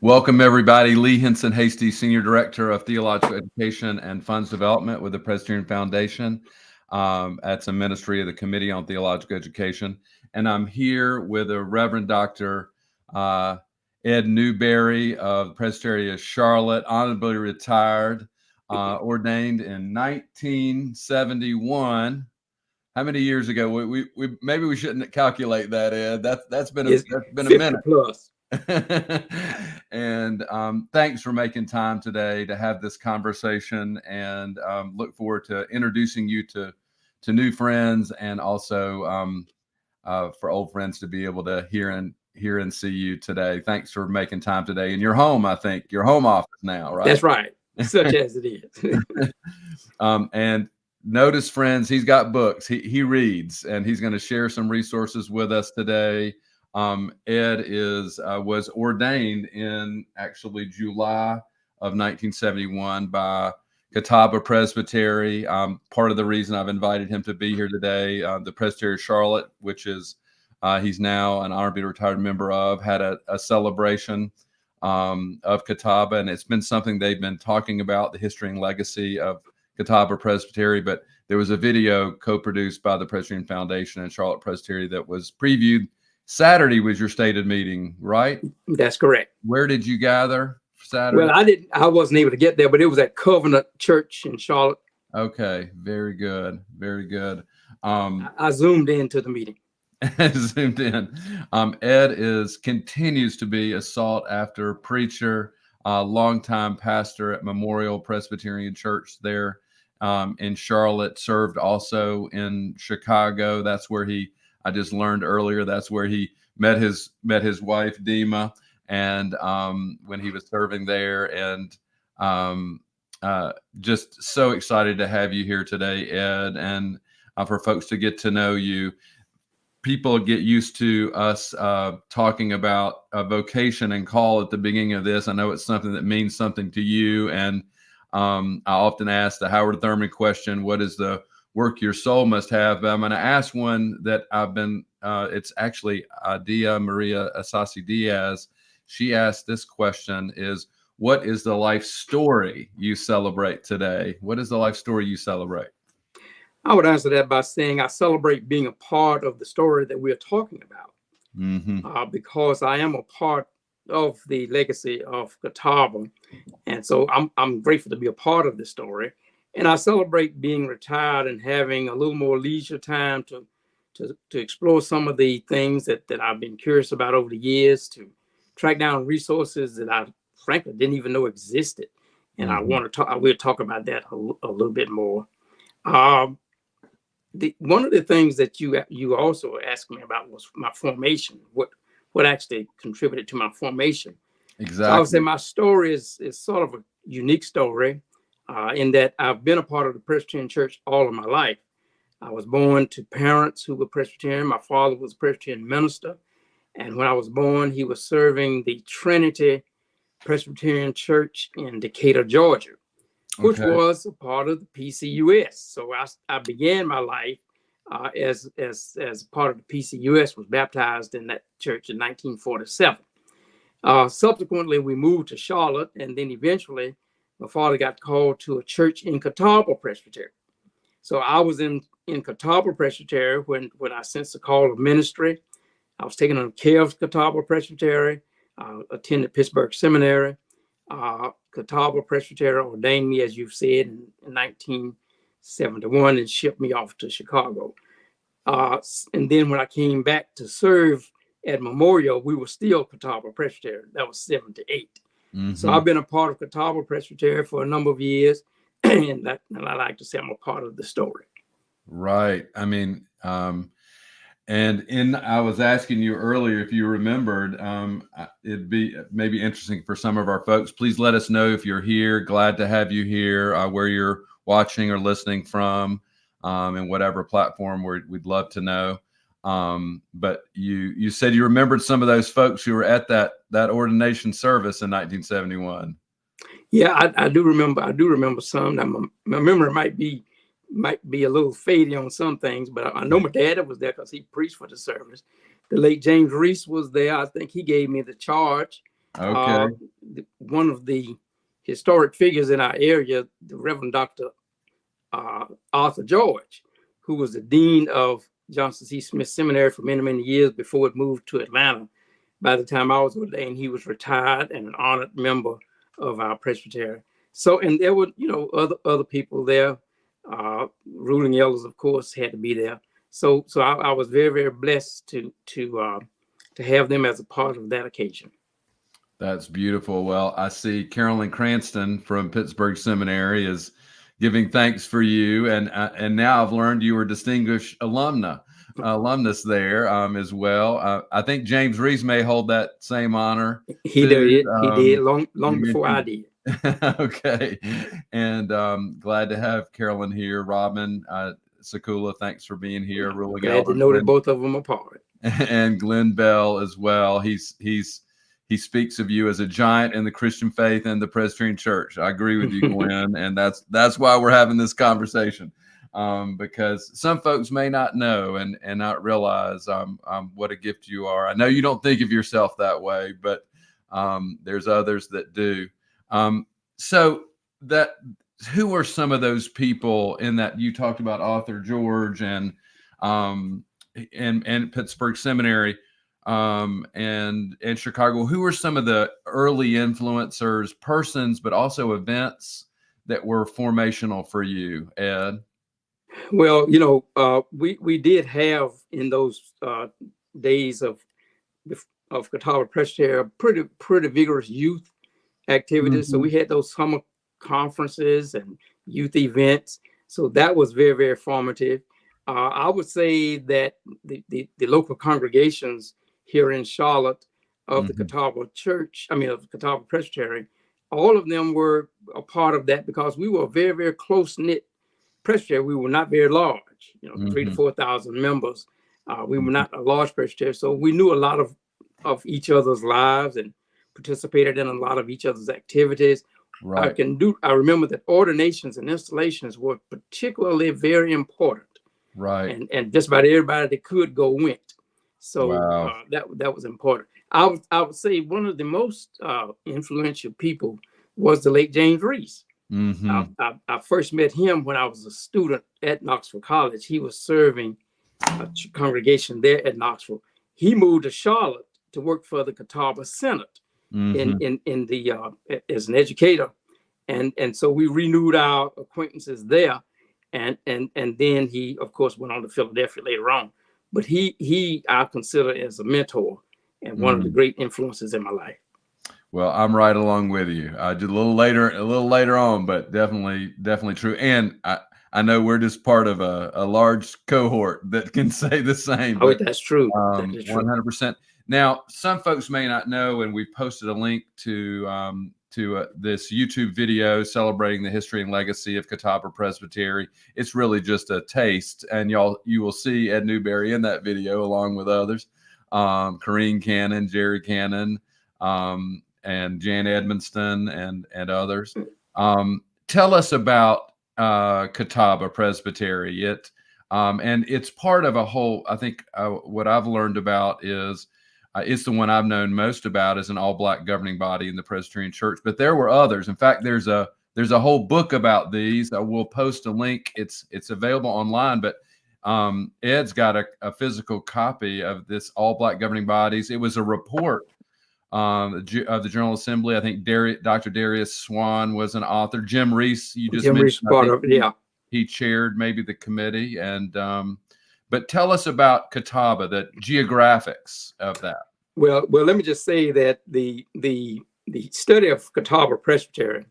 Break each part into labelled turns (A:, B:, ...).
A: Welcome, everybody. Lee Henson Hasty, Senior Director of Theological Education and Funds Development with the Presbyterian Foundation. That's a ministry of the Committee on Theological Education. And I'm here with a Reverend Dr. Ed Newberry of the Presbytery of Charlotte, honorably retired, ordained in 1971. How many years ago? We maybe we shouldn't calculate that, Ed. That's been a minute.
B: Plus.
A: And thanks for making time today to have this conversation, and look forward to introducing you to new friends, and also for old friends to be able to hear and see you today. Thanks for making time today in your home. I think your home office now, right?
B: That's right, such as it is.
A: And notice, friends, he's got books. He reads, and he's going to share some resources with us today. Ed was ordained in actually July of 1971 by Catawba Presbytery. Part of the reason I've invited him to be here today, the Presbytery of Charlotte, which is he's now an honorably retired member of, had a celebration of Catawba, and it's been something they've been talking about, the history and legacy of Catawba Presbytery. But there was a video co-produced by the Presbyterian Foundation and Charlotte Presbytery that was previewed. Saturday was your stated meeting, right?
B: That's correct.
A: Where did you gather Saturday?
B: Well, I wasn't able to get there, but it was at Covenant Church in Charlotte.
A: Okay, very good, very good.
B: I zoomed into the meeting.
A: Zoomed in. Ed continues to be a sought after preacher, longtime pastor at Memorial Presbyterian Church there in Charlotte. Served also in Chicago. That's where I just learned earlier, that's where he met his wife, Dima, and when he was serving there. And just so excited to have you here today, Ed, and for folks to get to know you. People get used to us talking about a vocation and call at the beginning of this. I know it's something that means something to you, and I often ask the Howard Thurman question, what is the work your soul must have? But I'm going to ask one that it's actually Dia Maria Asasi Diaz. She asked this question what is the life story you celebrate today? What is the life story you celebrate?
B: I would answer that by saying I celebrate being a part of the story that we're talking about, because I am a part of the legacy of Catawba. And so I'm grateful to be a part of the story. And I celebrate being retired and having a little more leisure time to explore some of the things that I've been curious about over the years, to track down resources that I frankly didn't even know existed. And I will talk about that a little bit more. One of the things that you also asked me about was my formation. What actually contributed to my formation?
A: Exactly.
B: So I would say my story is sort of a unique story. In that I've been a part of the Presbyterian Church all of my life. I was born to parents who were Presbyterian. My father was a Presbyterian minister. And when I was born, he was serving the Trinity Presbyterian Church in Decatur, Georgia, which was a part of the PCUS. So I began my life as part of the PCUS, was baptized in that church in 1947. Subsequently, we moved to Charlotte, and then eventually my father got called to a church in Catawba Presbytery. So I was in Catawba Presbytery when I sensed the call of ministry. I was taken on care of Catawba Presbytery, attended Pittsburgh Seminary. Catawba Presbytery ordained me, as you've said, in 1971 and shipped me off to Chicago. And then when I came back to serve at Memorial, we were still Catawba Presbytery. That was 78. So I've been a part of Catawba Presbytery for a number of years, and I like to say I'm a part of the story.
A: Right. I mean, I was asking you earlier if you remembered. It'd be maybe interesting for some of our folks. Please let us know if you're here. Glad to have you here, where you're watching or listening from, and whatever platform we'd love to know. But you said you remembered some of those folks who were at that ordination service in 1971.
B: Yeah, I do remember. I do remember some. Now, my memory might be a little fading on some things, but I know my dad was there because he preached for the service. The late James Reese was there. I think he gave me the charge
A: Okay.
B: One of the historic figures in our area, the Reverend Dr. Arthur George, who was the dean of Johnson C. Smith Seminary for many, many years before it moved to Atlanta. By the time I was ordained, he was retired and an honored member of our Presbytery. So, and there were, other people there. Ruling elders, of course, had to be there. So I was very, very blessed to have them as a part of that occasion.
A: That's beautiful. Well, I see Carolyn Cranston from Pittsburgh Seminary is giving thanks for you, and now I've learned you were distinguished alumnus there as well. I think James Reese may hold that same honor.
B: He did. He did long before I did.
A: Okay, and glad to have Carolyn here. Robin Sakula, thanks for being here.
B: Glad to know that both of them are part.
A: And Glenn Bell as well. He speaks of you as a giant in the Christian faith and the Presbyterian Church. I agree with you, Glenn, and that's why we're having this conversation, because some folks may not know and not realize what a gift you are. I know you don't think of yourself that way, but there's others that do. So that, who are some of those people in that you talked about, Arthur George and Pittsburgh Seminary, and Chicago? Who were some of the early influencers, persons, but also events that were formational for you, Ed?
B: Well, we did have in those days of Catawba Presbytery pretty vigorous youth activities. Mm-hmm. So we had those summer conferences and youth events. So that was very, very formative. I would say that the local congregations here in Charlotte of the Catawba Church, of the Catawba Presbytery, all of them were a part of that because we were a very, very close-knit presbytery. We were not very large, 3,000 to 4,000 members. We were not a large presbytery, so we knew a lot of each other's lives and participated in a lot of each other's activities. Right. I remember that ordinations and installations were particularly very important.
A: Right.
B: And just about everybody that could go went. So wow. That was important. I would say one of the most influential people was the late James Reese. Mm-hmm. I first met him when I was a student at Knoxville College. He was serving a congregation there at Knoxville. He moved to Charlotte to work for the Catawba Senate in the as an educator, and so we renewed our acquaintances there. And then he, of course, went on to Philadelphia later on. But he I consider as a mentor and one of the great influences in my life.
A: Well, I'm right along with you. I did a little later on, but definitely true. And I know we're just part of a large cohort that can say the same.
B: Oh, that's true.
A: 100%. Now, some folks may not know, and we've posted a link to this YouTube video celebrating the history and legacy of Catawba Presbytery. It's really just a taste, and you will see Ed Newberry in that video along with others, Corrine Cannon, Jerry Cannon, and Jan Edmonston, and others. Tell us about Catawba Presbytery. And it's part of a whole. I think what I've learned about is. It's the one I've known most about as an all-black governing body in the Presbyterian Church, but there were others. In fact, there's a whole book about these. We'll post a link. It's available online, but Ed's got a physical copy of this all-black governing bodies. It was a report of the General Assembly. I think Dr. Darius Swan was an author. Jim Reese, you just mentioned.
B: Part of it, yeah.
A: He chaired maybe the committee, and but tell us about Catawba, the geographics of that.
B: Well, let me just say that the study of Catawba Presbytery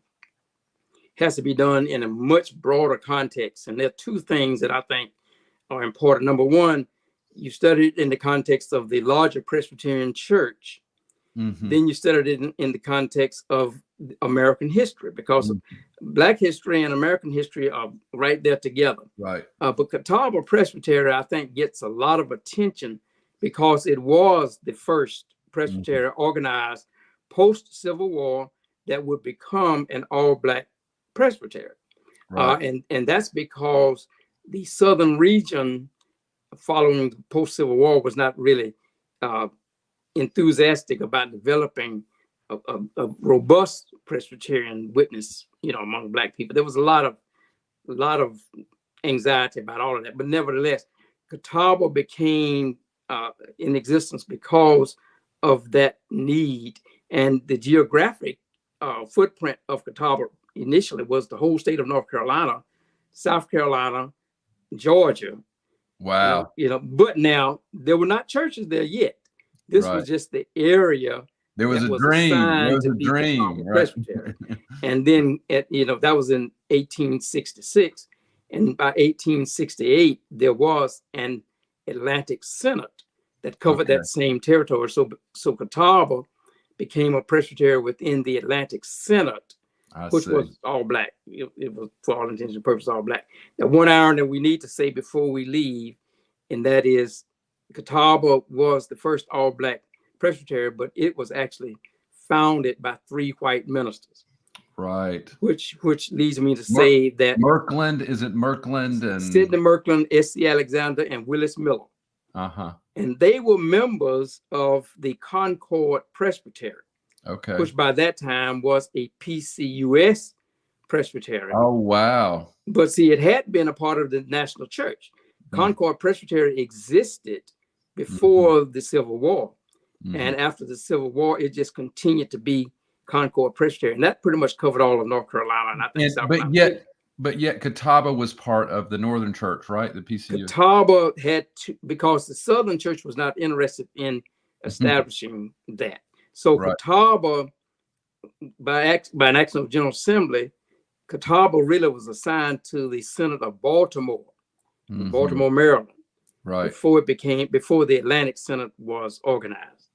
B: has to be done in a much broader context. And there are two things that I think are important. Number one, you study it in the context of the larger Presbyterian Church. Then you studied it in the context of American history, because Black history and American history are right there together.
A: Right.
B: But Catawba Presbytery, I think, gets a lot of attention because it was the first presbytery organized post-Civil War that would become an all-Black presbytery. Right. And that's because the southern region following the post-Civil War was not really enthusiastic about developing a robust Presbyterian witness, among Black people. There was a lot of anxiety about all of that, but nevertheless, Catawba became in existence because of that need. And the geographic footprint of Catawba initially was the whole state of North Carolina, South Carolina, Georgia.
A: Wow.
B: But now there were not churches there yet. This was just the area.
A: There was a dream. There was a dream.
B: Presbytery. And then that was in 1866. And by 1868, there was an Atlantic Synod that covered that same territory. So Catawba became a presbytery within the Atlantic Synod, which was all Black. It was, for all intents and purposes, all Black. Now, one iron that we need to say before we leave, and that is Catawba was the first all Black presbytery, but it was actually founded by 3 white ministers.
A: Right.
B: Which leads me to say that
A: Merkland, is it Merkland and
B: Sidney Merkland, S.C. Alexander, and Willis Miller. And they were members of the Concord Presbytery. Okay. Which by that time was a PCUS presbytery.
A: Oh, wow.
B: But see, it had been a part of the national church. Concord Presbytery existed before the Civil War. And after the Civil War, it just continued to be Concord Presbytery. And that pretty much covered all of North Carolina. And I think South Carolina.
A: But yet Catawba was part of the Northern Church, right? The PCU.
B: Catawba had to, because the Southern Church was not interested in establishing that. So Catawba, by an action of General Assembly, Catawba really was assigned to the Synod of Baltimore, Baltimore, Maryland, before the Atlantic Synod was organized.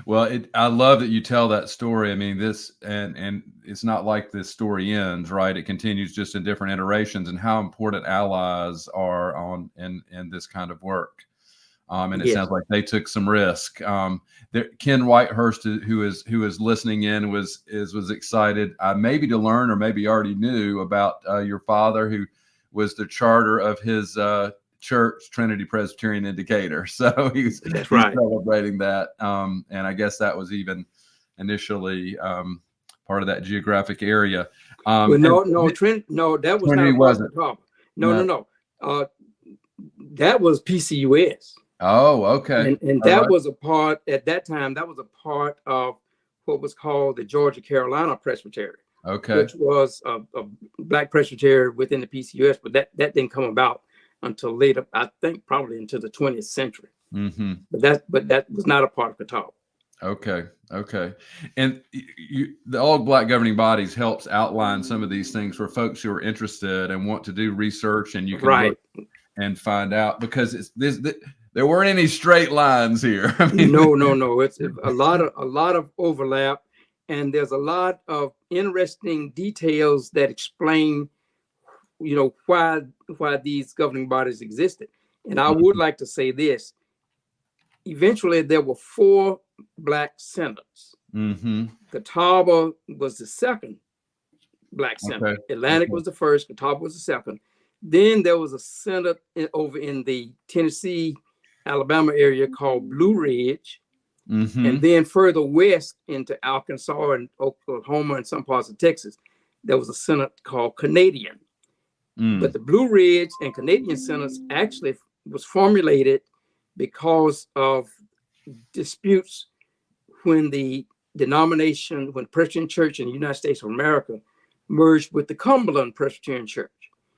A: Well, I love that you tell that story. I mean, this and it's not like this story ends, right? It continues just in different iterations, and how important allies are in this kind of work. And it sounds like they took some risk. Ken Whitehurst, who is listening in, was excited, maybe to learn, or maybe already knew about your father, who was the charter of his church, Trinity Presbyterian in Decatur. So he's celebrating that. And I guess that was even initially part of that geographic area.
B: That was Trinity wasn't. No. That was PCUS.
A: Oh, okay.
B: And that was a part, at that time, that was a part of what was called the Georgia Carolina Presbytery. Okay. Which was a Black presbytery within the PCUS, but that didn't come about until later, I think probably into the 20th century. But that was not a part of Catawba.
A: Okay. And the All Black Governing Bodies helps outline some of these things for folks who are interested and want to do research, and you can look and find out, because there weren't any straight lines here. I mean,
B: no. It's a lot of overlap, and there's a lot of interesting details that explain, why these governing bodies existed. And I would like to say this: eventually, there were 4 Black synods. Catawba was the second Black synod. Atlantic was the first. Catawba was the second. Then there was a synod over in the Tennessee, Alabama area called Blue Ridge. And then further west into Arkansas and Oklahoma and some parts of Texas, there was a synod called Canadian. But the Blue Ridge and Canadian synods actually was formulated because of disputes when the Presbyterian Church in the United States of America merged with the Cumberland Presbyterian Church.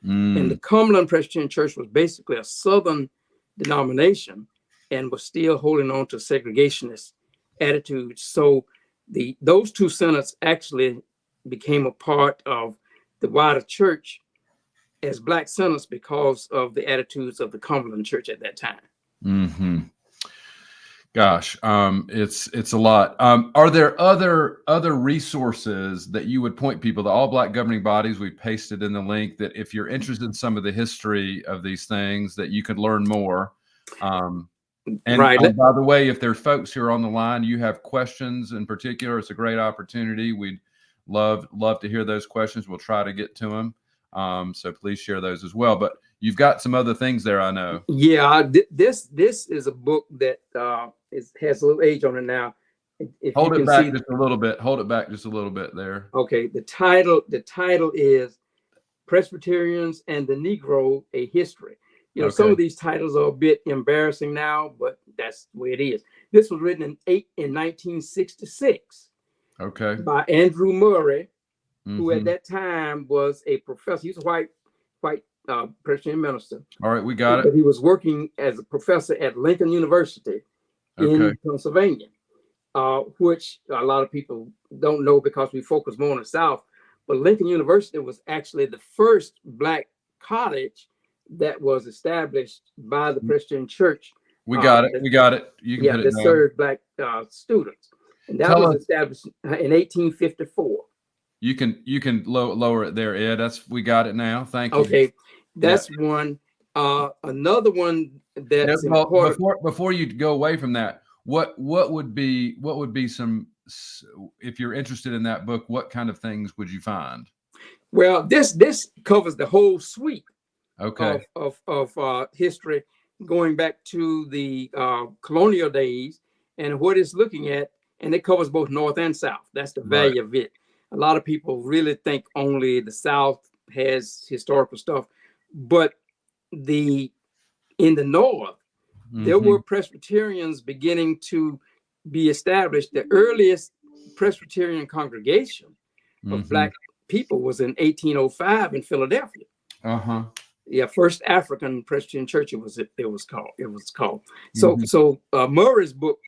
B: And the Cumberland Presbyterian Church was basically a Southern denomination and was still holding on to segregationist attitudes. So those 2 synods actually became a part of the wider church as Black synods because of the attitudes of the Cumberland Church at that time.
A: Gosh, it's a lot. Are there other resources that you would point people to? All Black Governing Bodies, we pasted in the link, that if you're interested in some of the history of these things, that you could learn more. And by the way, if there's folks who are on the line, you have questions in particular, it's a great opportunity. We'd love to hear those questions. We'll try to get to them. So please share those as well. But you've got some other things there, I know.
B: Yeah, this is a book that has a little age on it now. If
A: Hold
B: you
A: it
B: can
A: back
B: see,
A: just a little bit. Hold it back just a little bit there.
B: okay, the title is Presbyterians and the Negro, A History. You know, some
A: Okay.
B: of these titles are a bit embarrassing now, but that's the way it is. This was written in 1966
A: Okay.
B: by Andrew Murray, who at
A: Mhm.
B: that time was a professor. He was a white Presbyterian minister,
A: All right, we got it.
B: but he was working as a professor at Lincoln University
A: Okay.
B: in Pennsylvania, which a lot of people don't know because we focus more on the South. But Lincoln University was actually the first Black college that was established by the Presbyterian Church.
A: We got it. We got it. You can
B: Yeah,
A: put it
B: that
A: down.
B: served Black students, and that
A: Tell
B: was
A: us.
B: established in 1854.
A: You can lower it there, Ed. We got it now. Thank you.
B: Okay, that's one. Another one that's
A: Well,
B: important.
A: before you go away from that, what would be some, if you're interested in that book, what kind of things would you find?
B: Well, this covers the whole suite
A: Okay.
B: of history, going back to the colonial days and what it's looking at, and it covers both North and South. That's the value of it. A lot of people really think only the South has historical stuff, but in the North, there were Presbyterians beginning to be established. The earliest Presbyterian congregation of Black people was in 1805 in Philadelphia. Yeah, first African Presbyterian church. It was called. So Murray's book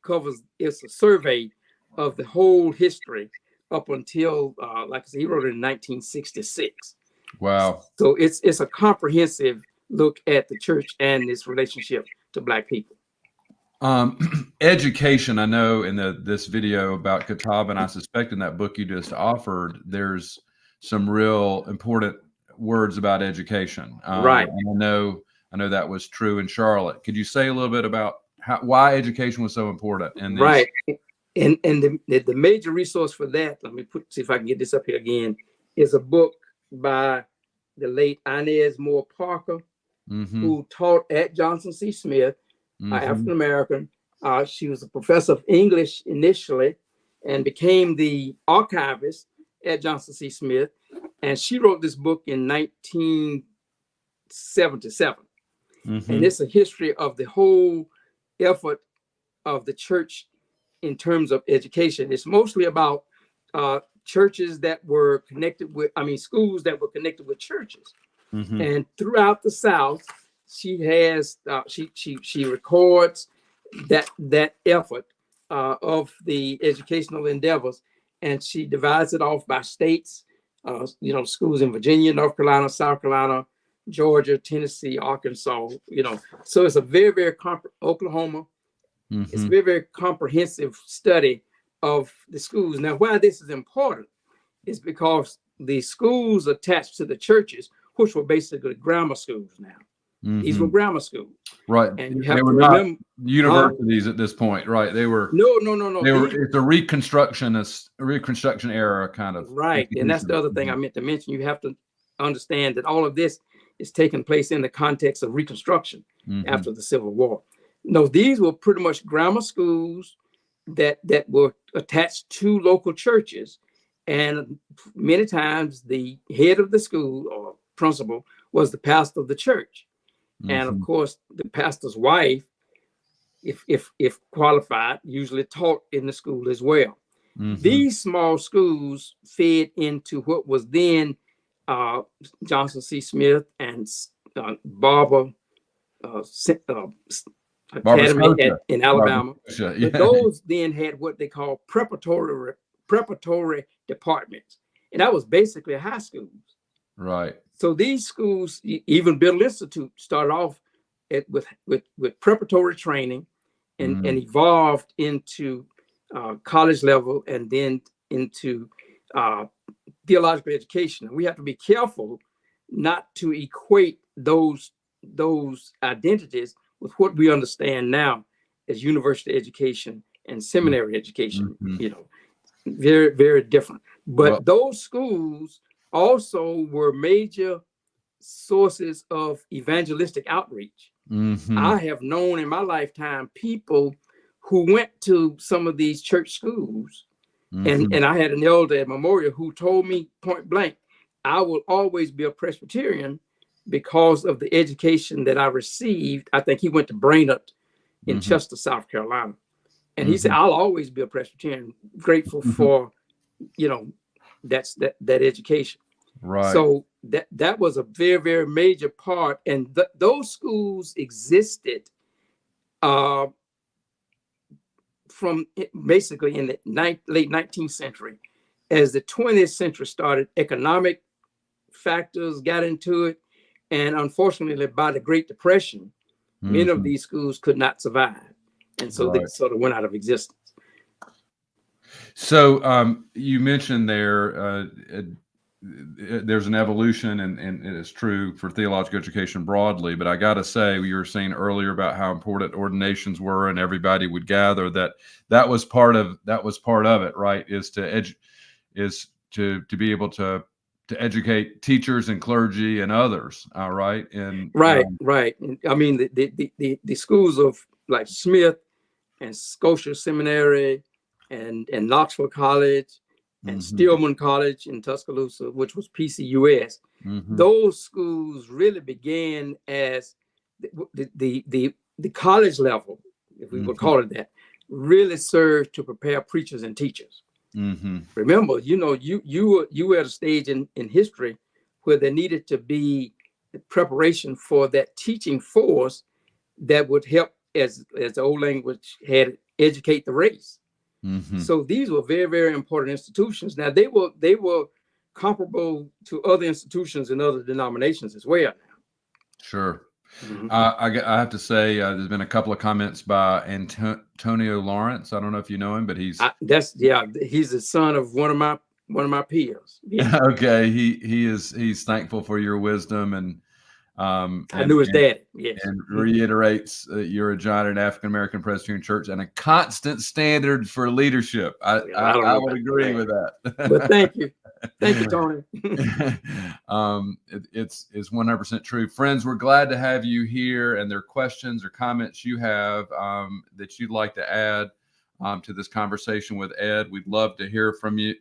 B: it's a survey of the whole history up until like I said, he wrote it in 1966.
A: Wow.
B: So it's a comprehensive look at the church and its relationship to Black people.
A: Education, I know in this video about Catawba, and I suspect in that book you just offered, there's some real important words about education.
B: Right.
A: And I know that was true in Charlotte. Could you say a little bit about why education was so important?
B: Right. And the major resource for that, let me see if I can get this up here again, is a book by the late Inez Moore Parker, who taught at Johnson C. Smith, African American. She was a professor of English initially and became the archivist at Johnson C. Smith. And she wrote this book in 1977. And it's a history of the whole effort of the church in terms of education. It's mostly about churches that were connected with, schools that were connected with churches. And throughout the South, she has she records that effort of the educational endeavors, and she divides it off by states. Schools in Virginia, North Carolina, South Carolina, Georgia, Tennessee, Arkansas. So it's a very, very Oklahoma. It's a very, very comprehensive study of the schools. Now, why this is important is because the schools attached to the churches, which were basically grammar schools now. These were grammar schools.
A: Right.
B: And you have
A: they
B: to
A: were
B: remember
A: not universities at this point, right? They were
B: no.
A: It's a reconstruction era kind of.
B: Right. And that's the other thing I meant to mention. You have to understand that all of this is taking place in the context of Reconstruction after the Civil War. No, these were pretty much grammar schools that were attached to local churches. And many times the head of the school or principal was the pastor of the church. And of course, the pastor's wife, if qualified, usually taught in the school as well. These small schools fed into what was then Johnson C. Smith and Barber Academy in Alabama. But those then had what they call preparatory departments. And that was basically high schools.
A: Right.
B: So these schools, even Biddle Institute, started off with preparatory training and evolved into college level and then into theological education. And we have to be careful not to equate those identities with what we understand now as university education and seminary education. Very, very different. But those schools also were major sources of evangelistic outreach. I have known in my lifetime people who went to some of these church schools.
A: Mhm.
B: And I had an elder at Memorial who told me point blank, I will always be a Presbyterian because of the education that I received. I think he went to Brainerd in
A: Mhm.
B: Chester, South Carolina. And he said,
A: Mhm.
B: I'll always be a Presbyterian, grateful
A: Mhm.
B: for, that education.
A: Right.
B: So that was a very, very major part. And those schools existed from basically in the late 19th century. As the 20th century started, economic factors got into it. And unfortunately, by the Great Depression, many of
A: Mhm.
B: these schools could not survive. And so they
A: Right.
B: sort of went out of existence.
A: So you mentioned there's an evolution, and it's true for theological education broadly. But I got to say, you were saying earlier about how important ordinations were, and everybody would gather. That was part of it, right? Is to be able to educate teachers and clergy and others, right? And
B: Right. I mean, the schools of like Smith and Scotia Seminary and Knoxville College and
A: mhm,
B: Stillman College in Tuscaloosa, which was PCUS,
A: mhm,
B: those schools really began as the college level, if we would
A: mhm,
B: call it that, really served to prepare preachers and teachers.
A: mhm.
B: Remember, you were at a stage in history where there needed to be preparation for that teaching force that would help, as the old language had, educate the race.
A: Mhm.
B: So these were very, very important institutions. Now they were comparable to other institutions in other denominations as well.
A: Sure.
B: Mhm.
A: I have to say, there's been a couple of comments by Antonio Lawrence. I don't know if you know him, but he's
B: He's the son of one of my peers. Yeah,
A: okay. He's thankful for your wisdom and um
B: I
A: and
B: knew his
A: and,
B: daddy. Yes.
A: and reiterates you're a giant in African American Presbyterian Church and a constant standard for leadership.
B: Well, I don't
A: I
B: know
A: would
B: about
A: agree
B: that,
A: with
B: but
A: that.
B: thank you, Tony.
A: It's 100% true. Friends, we're glad to have you here, and there are questions or comments you have that you'd like to add to this conversation with Ed. We'd love to hear from you.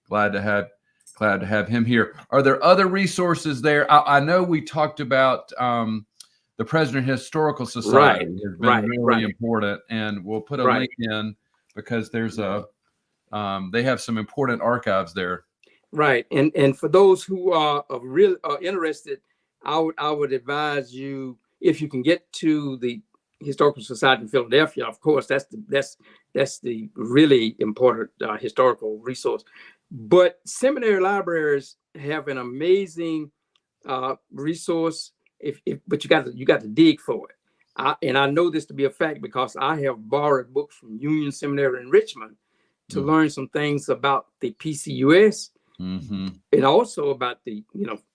A: Glad to have him here. Are there other resources there? I know we talked about the Presbyterian Historical Society has been really important, and we'll put a link in because there's they have some important archives there.
B: Right. And for those who are really interested, I would advise you, if you can get to the Historical Society in Philadelphia, of course, that's the really important historical resource. But seminary libraries have an amazing resource. But you got to dig for it. And I know this to be a fact because I have borrowed books from Union Seminary in Richmond to learn some things about the PCUS.
A: Mm-hmm.
B: And also about the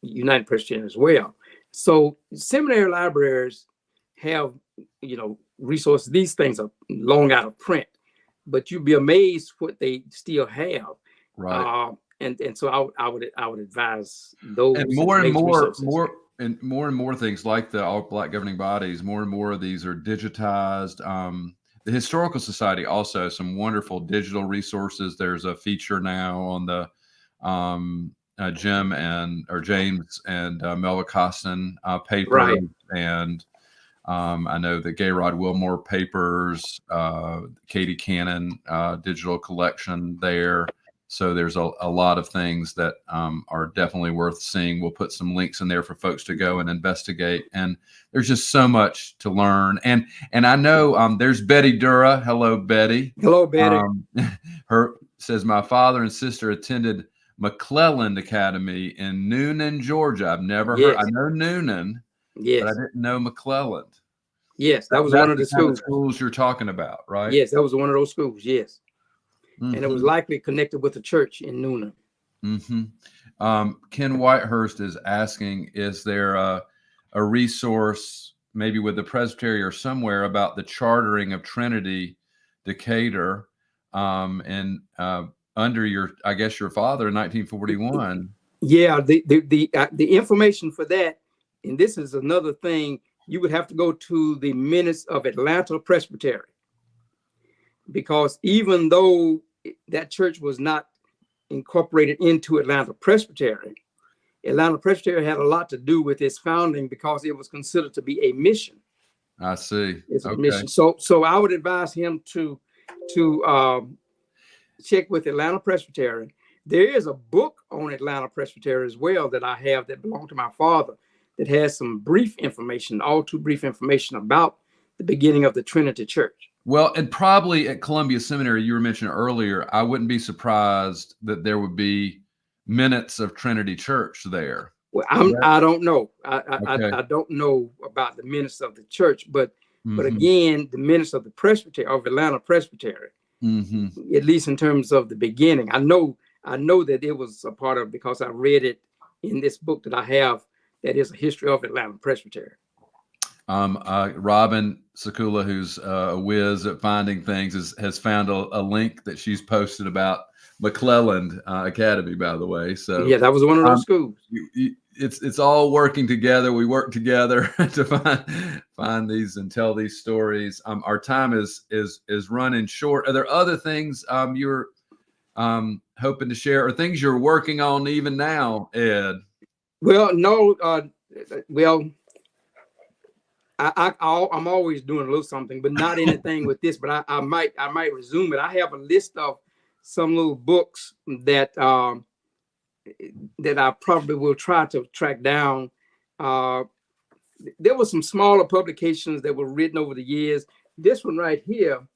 B: United Presbyterian as well. So seminary libraries have resources. These things are long out of print, but you'd be amazed what they still have.
A: Right.
B: And so I would advise those
A: And more
B: resources.
A: and more things like the All Black governing bodies. More and more of these are digitized. The Historical Society also has some wonderful digital resources. There's a feature now on the James and Melva Costin paper, and I know the Gayrod Wilmore papers, Katie Cannon digital collection there. So there's a lot of things that are definitely worth seeing. We'll put some links in there for folks to go and investigate. And there's just so much to learn. And I know there's Betty Dura. Hello, Betty.
B: Hello, Betty.
A: Her says, my father and sister attended McClelland Academy in Noonan, Georgia. I've never heard. I know Noonan, but I didn't know McClelland.
B: Yes, that was one of the
A: schools you're talking about, right?
B: Yes, that was one of those schools. Yes, and it was likely connected with the church in Noonan.
A: Mm-hmm. Ken Whitehurst is asking, is there a resource maybe with the Presbytery or somewhere about the chartering of Trinity Decatur and under your father in 1941?
B: Yeah, the information for that, and this is another thing you would have to go to the minutes of Atlanta Presbytery, because even though that church was not incorporated into Atlanta Presbytery had a lot to do with its founding because it was considered to be a mission.
A: I see.
B: It's a
A: Okay.
B: mission. So I would advise him to check with Atlanta Presbytery. There is a book on Atlanta Presbytery as well that I have that belonged to my father that has some brief information, all too brief information about the beginning of the Trinity Church.
A: Well, and probably at Columbia Seminary, you were mentioning earlier, I wouldn't be surprised that there would be minutes of Trinity Church there.
B: Well, I don't know.
A: Okay.
B: I don't know about the minutes of the church, but
A: Mhm.
B: again, the minutes of the Presbytery of Atlanta Presbytery,
A: Mhm.
B: at least in terms of the beginning, I know that it was a part of, because I read it in this book that I have that is a history of Atlanta Presbytery.
A: Robin Sakula, who's a whiz at finding things, has found a link that she's posted about McClelland Academy, by the way. So
B: yeah, that was one of those schools.
A: It's all working together. We work together to find these and tell these stories. Our time is running short. Are there other things you're hoping to share, or things you're working on even now, Ed?
B: Well, no. I'm always doing a little something, but not anything with this. But I might resume it. I have a list of some little books that I probably will try to track down. There were some smaller publications that were written over the years. This one right here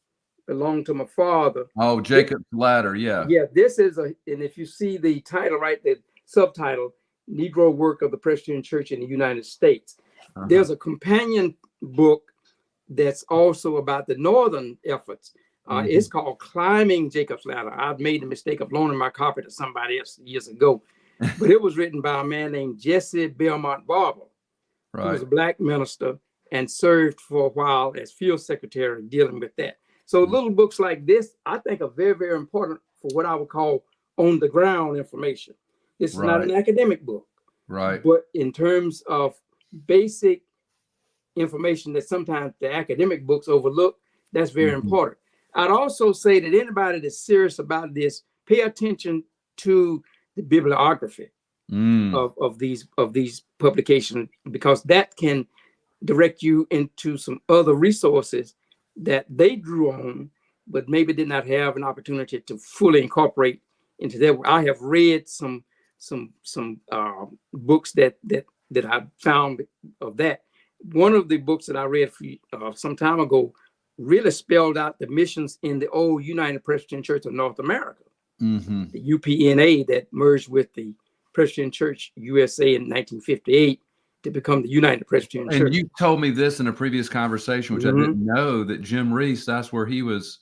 B: belonged to my father.
A: Oh, Jacob's Ladder, yeah.
B: Yeah, this is and if you see the title, right, the subtitle, Negro Work of the Presbyterian Church in the United States. There's a companion book that's also about the northern efforts. It's called Climbing Jacob's Ladder. I've made the mistake of loaning my copy to somebody else years ago, but it was written by a man named Jesse Belmont Barber, who was a black minister and served for a while as field secretary dealing with that. So little books like this, I think, are very, very important for what I would call on the ground information. This is not an academic book, but in terms of basic information that sometimes the academic books overlook, that's very important. I'd also say that anybody that's serious about this, pay attention to the bibliography of these publications, because that can direct you into some other resources that they drew on, but maybe did not have an opportunity to fully incorporate into their work. I have read some books that I found of that. One of the books that I read some time ago really spelled out the missions in the old United Presbyterian Church of North America, the UPNA that merged with the Presbyterian Church USA in 1958 to become the United Presbyterian Church.
A: And you told me this in a previous conversation, which I didn't know, that Jim Reese, that's where he was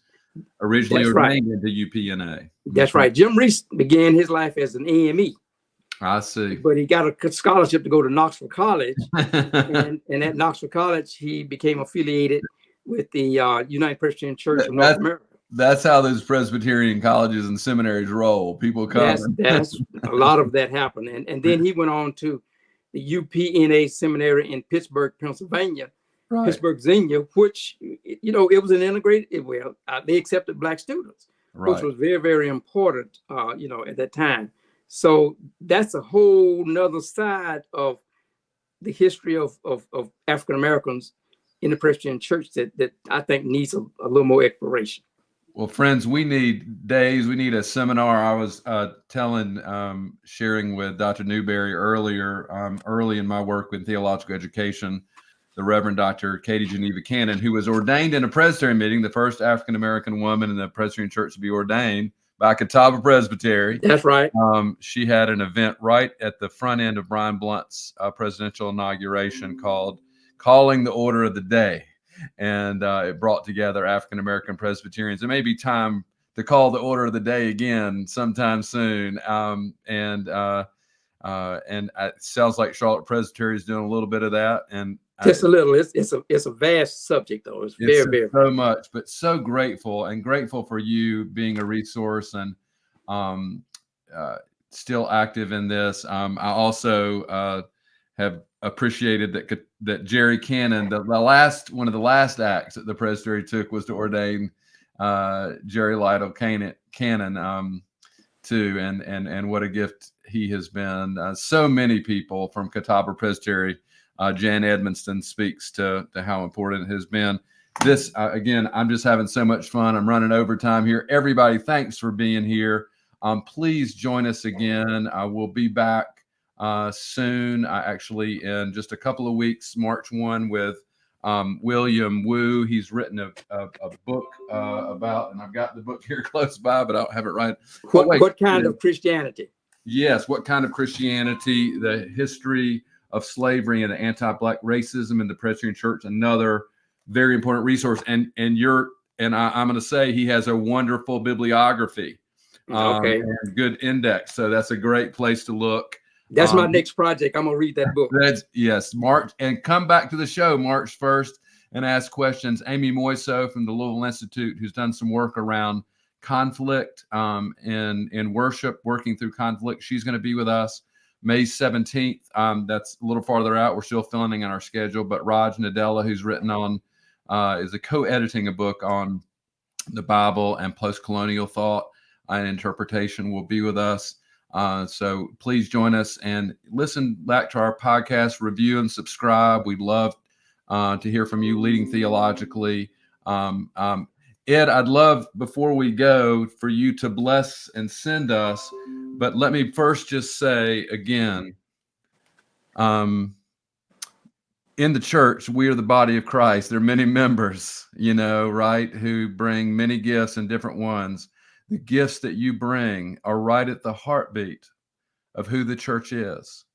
A: originally ordained into UPNA.
B: That's right. Jim Reese began his life as an AME.
A: I see.
B: But he got a scholarship to go to Knoxville College. and at Knoxville College, he became affiliated with the United Presbyterian Church of North America.
A: That's how those Presbyterian colleges and seminaries roll. People come.
B: That's a lot of that happened. And then he went on to the UPNA seminary in Pittsburgh, Pennsylvania, Pittsburgh Xenia, which, it was an integrated, they accepted black students, which was very, very important, at that time. So that's a whole nother side of the history of African Americans in the Presbyterian Church that I think needs a little more exploration.
A: Well, friends, we need days. We need a seminar. I was sharing with Dr. Newberry earlier, early in my work with theological education, the Reverend Dr. Katie Geneva Cannon, who was ordained in a Presbyterian meeting, the first African-American woman in the Presbyterian Church to be ordained by Catawba Presbytery.
B: That's right.
A: She had an event right at the front end of Brian Blunt's presidential inauguration called Calling the Order of the Day. And it brought together African-American Presbyterians. It may be time to call the order of the day again sometime soon. And it sounds like Charlotte Presbytery is doing a little bit of that. And
B: just a little. It's a vast subject, though. It's very
A: so much, but so grateful for you being a resource and still active in this. I also have appreciated that Jerry Cannon, one of the last acts that the Presbytery took was to ordain Jerry Lytle Cannon too, and what a gift he has been. So many people from Catawba Presbytery. Jan Edmonston speaks to how important it has been. This again, I'm just having so much fun. I'm running overtime here. Everybody, thanks for being here. Please join us again. We'll be back soon, actually in just a couple of weeks, March 1, with William Wu. He's written a book about, and I've got the book here close by, but I don't have it right.
B: What kind of Christianity?
A: Yes, what kind of Christianity? The history of slavery and the anti-Black racism in the Presbyterian Church. Another very important resource. And I'm going to say he has a wonderful bibliography.
B: Okay.
A: And good index. So that's a great place to look.
B: That's my next project. I'm going to read that book.
A: Yes, March, and come back to the show March 1st and ask questions. Aimee Moiso from the Louisville Institute, who's done some work around conflict in worship, working through conflict. She's going to be with us May 17th. That's a little farther out. We're still filling in our schedule, but Raj Nadella, who's written is co-editing a book on the Bible and post-colonial thought and interpretation, will be with us. So please join us and listen back to our podcast, review and subscribe. We'd love to hear from you leading theologically. Ed, I'd love, before we go, for you to bless and send us, but let me first just say again, in the church, we are the body of Christ. There are many members, right, who bring many gifts and different ones. The gifts that you bring are right at the heartbeat of who the church is.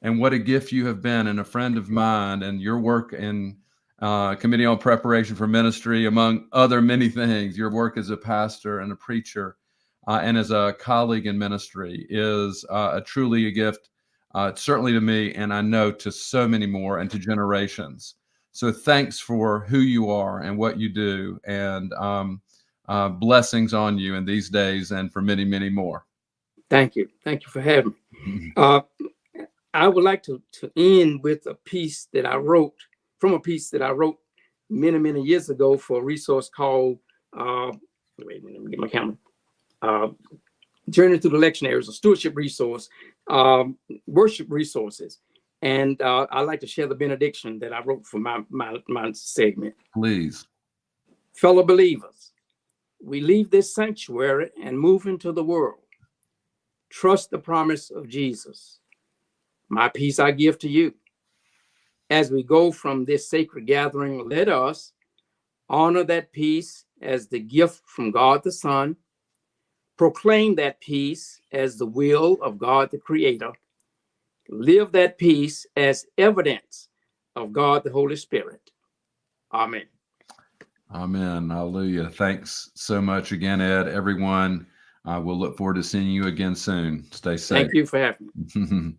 A: And what a gift you have been, and a friend of mine, and your work in Committee on Preparation for Ministry, among other many things. Your work as a pastor and a preacher and as a colleague in ministry is truly a gift, certainly to me, and I know to so many more and to generations. So thanks for who you are and what you do, and blessings on you in these days and for many, many more.
B: Thank you. Thank you for having me. I would like to end with a piece that I wrote many, many years ago for a resource called, wait a minute, let me get my camera. Journey through the Lectionaries, a stewardship resource, worship resources. And I'd like to share the benediction that I wrote for my segment.
A: Please.
B: Fellow believers, we leave this sanctuary and move into the world. Trust the promise of Jesus. My peace I give to you. As we go from this sacred gathering, let us honor that peace as the gift from God the Son, proclaim that peace as the will of God the Creator, live that peace as evidence of God the Holy Spirit. Amen.
A: Amen. Hallelujah. Thanks so much again, Ed. Everyone, we'll look forward to seeing you again soon. Stay safe.
B: Thank you for having me.